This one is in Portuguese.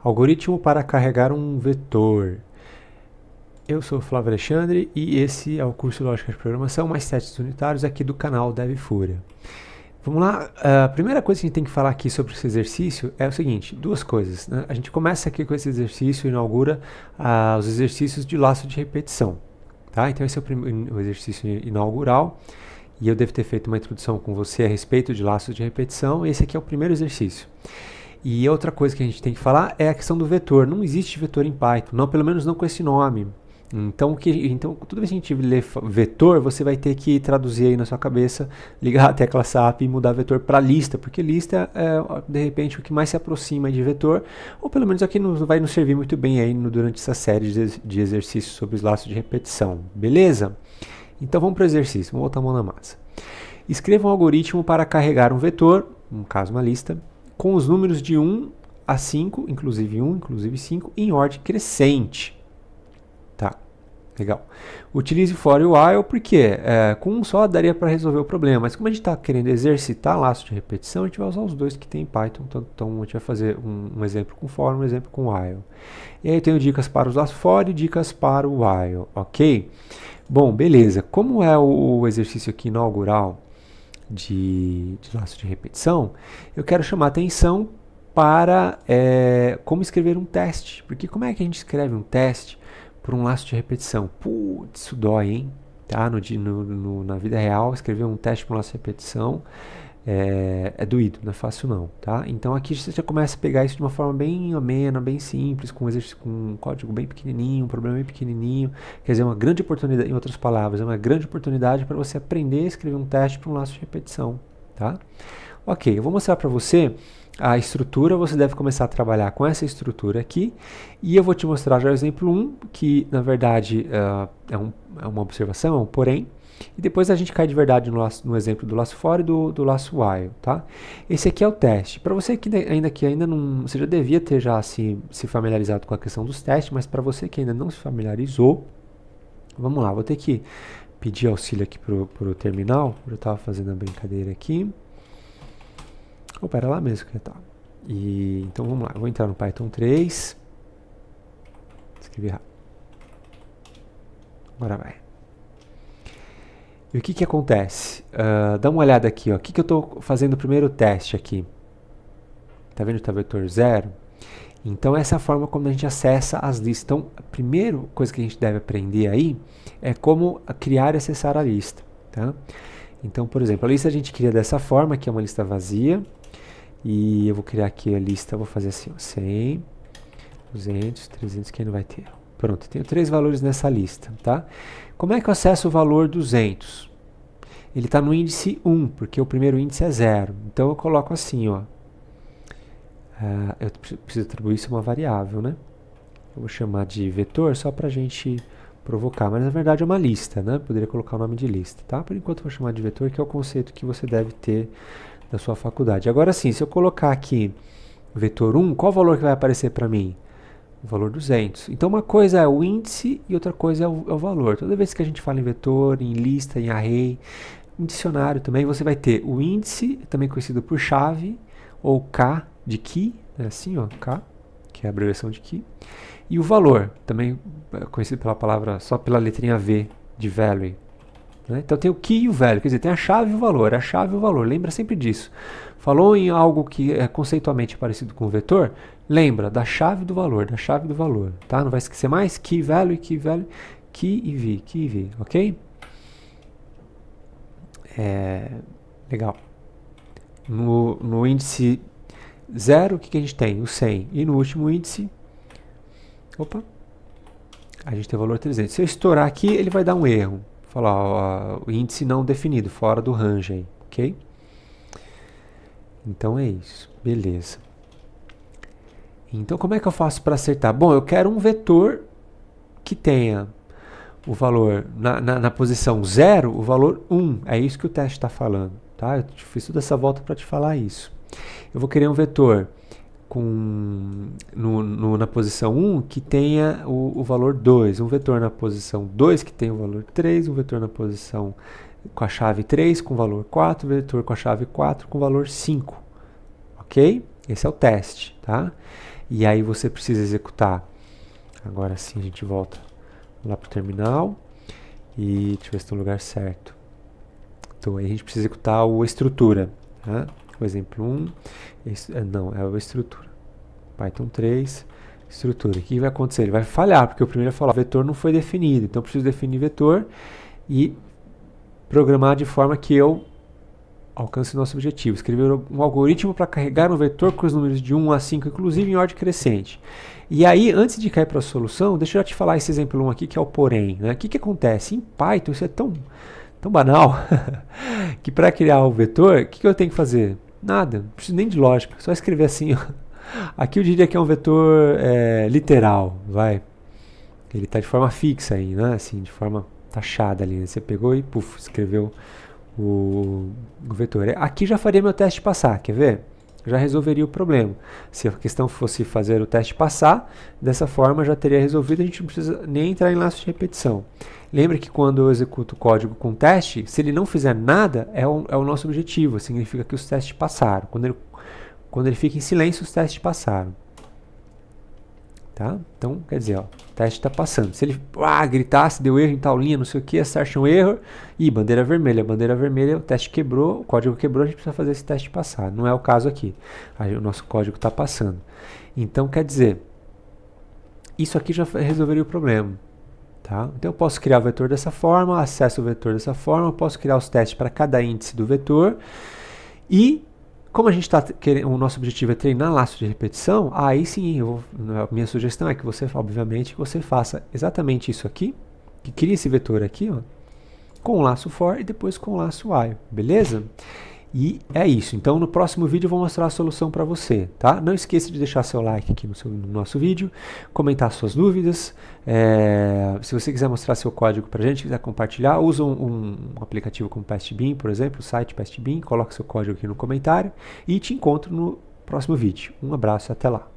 Algoritmo para carregar um vetor. Eu sou o Flávio Alexandre e esse é o curso Lógica de Programação, mais testes unitários aqui do canal DevFuria. Vamos lá, a primeira coisa que a gente tem que falar aqui sobre esse exercício é o seguinte, duas coisas, né? A gente começa aqui com esse exercício e inaugura os exercícios de laço de repetição. Tá? Então esse é o exercício inaugural e eu devo ter feito uma introdução com você a respeito de laços de repetição. Esse aqui é o primeiro exercício. E outra coisa que a gente tem que falar é a questão do vetor. Não existe vetor em Python, não, pelo menos não com esse nome. Então, toda vez que a gente lê vetor, você vai ter que traduzir aí na sua cabeça, ligar a tecla SAP e mudar vetor para lista, porque lista é, de repente, o que mais se aproxima de vetor, ou pelo menos aqui vai nos servir muito bem aí durante essa série de exercícios sobre os laços de repetição. Beleza? Então vamos para o exercício, vamos botar a mão na massa. Escreva um algoritmo para carregar um vetor, no caso uma lista, com os números de 1 a 5, inclusive 1, inclusive 5, em ordem crescente. Tá, legal. Utilize for e while, porque com um só daria para resolver o problema, mas como a gente está querendo exercitar laço de repetição, a gente vai usar os dois que tem em Python, então a gente vai fazer um exemplo com for, um exemplo com while. E aí eu tenho dicas para os laços for e dicas para o while, ok? Bom, beleza. Como é o exercício aqui inaugural de laço de repetição, eu quero chamar a atenção para como escrever um teste, porque como é que a gente escreve um teste por um laço de repetição? Putz, isso dói, hein? Tá? Na vida real, escrever um teste por um laço de repetição é doído, não é fácil não, tá? Então aqui você já começa a pegar isso de uma forma bem amena, bem simples, com um código bem pequenininho, um problema bem pequenininho, quer dizer, uma grande oportunidade, em outras palavras, é uma grande oportunidade para você aprender a escrever um teste para um laço de repetição, tá? Ok, eu vou mostrar para você a estrutura, você deve começar a trabalhar com essa estrutura aqui, e eu vou te mostrar já o exemplo 1, que na verdade é uma observação, é um porém, e depois a gente cai de verdade no exemplo do laço for e do laço while, tá? Esse aqui é o teste. Para você que ainda não, você já devia ter já se familiarizado com a questão dos testes, mas para você que ainda não se familiarizou, vamos lá, vou ter que pedir auxílio aqui pro terminal, eu estava fazendo a brincadeira aqui. Opa, era lá mesmo que eu estava. Então vamos lá, eu vou entrar no Python 3, escrevi errado. Agora vai. E o que acontece? Dá uma olhada aqui, ó. O que eu estou fazendo o primeiro teste aqui? Tá vendo que tá vetor 0? Então essa é a forma como a gente acessa as listas. Então a primeira coisa que a gente deve aprender aí é como criar e acessar a lista, tá? Então, por exemplo, a lista a gente cria dessa forma, que é uma lista vazia. E eu vou criar aqui a lista, vou fazer assim, ó, 100, 200, 300, que aí não vai ter. Pronto, tenho 3 valores nessa lista, tá? Como é que eu acesso o valor 200? Ele está no índice 1, porque o primeiro índice é 0. Então eu coloco assim, ó. Eu preciso atribuir isso a uma variável, né? Eu vou chamar de vetor só para a gente provocar, mas na verdade é uma lista, né? Poderia colocar o nome de lista, tá? Por enquanto eu vou chamar de vetor, que é o conceito que você deve ter da sua faculdade. Agora sim, se eu colocar aqui vetor 1, qual o valor que vai aparecer para mim? O valor 200. Então uma coisa é o índice e outra coisa é o valor. Toda vez que a gente fala em vetor, em lista, em array, em dicionário também, você vai ter o índice, também conhecido por chave, ou K de key, né? Assim, ó, K, que é a abreviação de key, e o valor, também conhecido pela palavra, só pela letrinha V de value. Né? Então tem o key e o value, quer dizer, tem a chave e o valor, lembra sempre disso. Falou em algo que é conceitualmente parecido com o vetor, lembra da chave do valor, tá? Não vai esquecer mais, key, value, key e v, ok? Legal. No índice 0, o que a gente tem? O 100. E no último índice, a gente tem o valor 300. Se eu estourar aqui, ele vai dar um erro. Falar, ó, o índice não definido, fora do range aí, ok? Então é isso, beleza. Então como é que eu faço para acertar? Bom, eu quero um vetor que tenha o valor na posição 0, o valor 1. É isso que o teste está falando, tá? Eu fiz toda essa volta para te falar isso. Eu vou querer um vetor na posição 1 que tenha o valor 2, um vetor na posição 2 que tenha o valor 3, um vetor na posição com a chave 3 com o valor 4, um vetor com a chave 4 com o valor 5, ok? Esse é o teste, tá? E aí você precisa executar. Agora sim a gente volta lá para o terminal. E deixa eu ver se está no lugar certo. Então aí a gente precisa executar o estrutura. Tá? O exemplo 1. Não, é o estrutura. Python 3, estrutura. O que vai acontecer? Ele vai falhar, porque o primeiro falou, o vetor não foi definido. Então eu preciso definir vetor e programar de forma que eu alcance o nosso objetivo. Escrever um algoritmo para carregar um vetor com os números de 1 a 5, inclusive em ordem crescente. E aí, antes de cair para a solução, deixa eu já te falar esse exemplo 1 aqui, que é o porém. Né? O que acontece? Em Python, isso é tão banal, que para criar o vetor, o que eu tenho que fazer? Nada, não preciso nem de lógica, só escrever assim. Ó. Aqui eu diria que é um vetor literal, vai. Ele está de forma fixa aí, né? Assim, de forma taxada ali. Né? Você pegou e escreveu o vetor. Aqui já faria meu teste passar, quer ver? Já resolveria o problema. Se a questão fosse fazer o teste passar, dessa forma já teria resolvido, a gente não precisa nem entrar em laço de repetição. Lembra que quando eu executo o código com teste, se ele não fizer nada, é o nosso objetivo, significa que os testes passaram. Quando ele fica em silêncio, os testes passaram. Tá? Então, quer dizer, ó, o teste está passando. Se ele gritasse, deu erro em tal linha, não sei o que, assertion error, e bandeira vermelha, o teste quebrou, o código quebrou, a gente precisa fazer esse teste passar. Não é o caso aqui. Aí, o nosso código está passando. Então, quer dizer, isso aqui já resolveria o problema. Tá? Então, eu posso criar o vetor dessa forma, acesso o vetor dessa forma, eu posso criar os testes para cada índice do vetor, e como a gente está querendo, o nosso objetivo é treinar laço de repetição, aí sim, a minha sugestão é que você, obviamente, que você faça exatamente isso aqui, que crie esse vetor aqui, ó, com o laço for e depois com o laço while, beleza? E é isso. Então, no próximo vídeo eu vou mostrar a solução para você, tá? Não esqueça de deixar seu like aqui no nosso vídeo, comentar suas dúvidas. Se você quiser mostrar seu código para a gente, quiser compartilhar, usa um aplicativo como PastBin, por exemplo, o site PastBin, coloque seu código aqui no comentário e te encontro no próximo vídeo. Um abraço e até lá.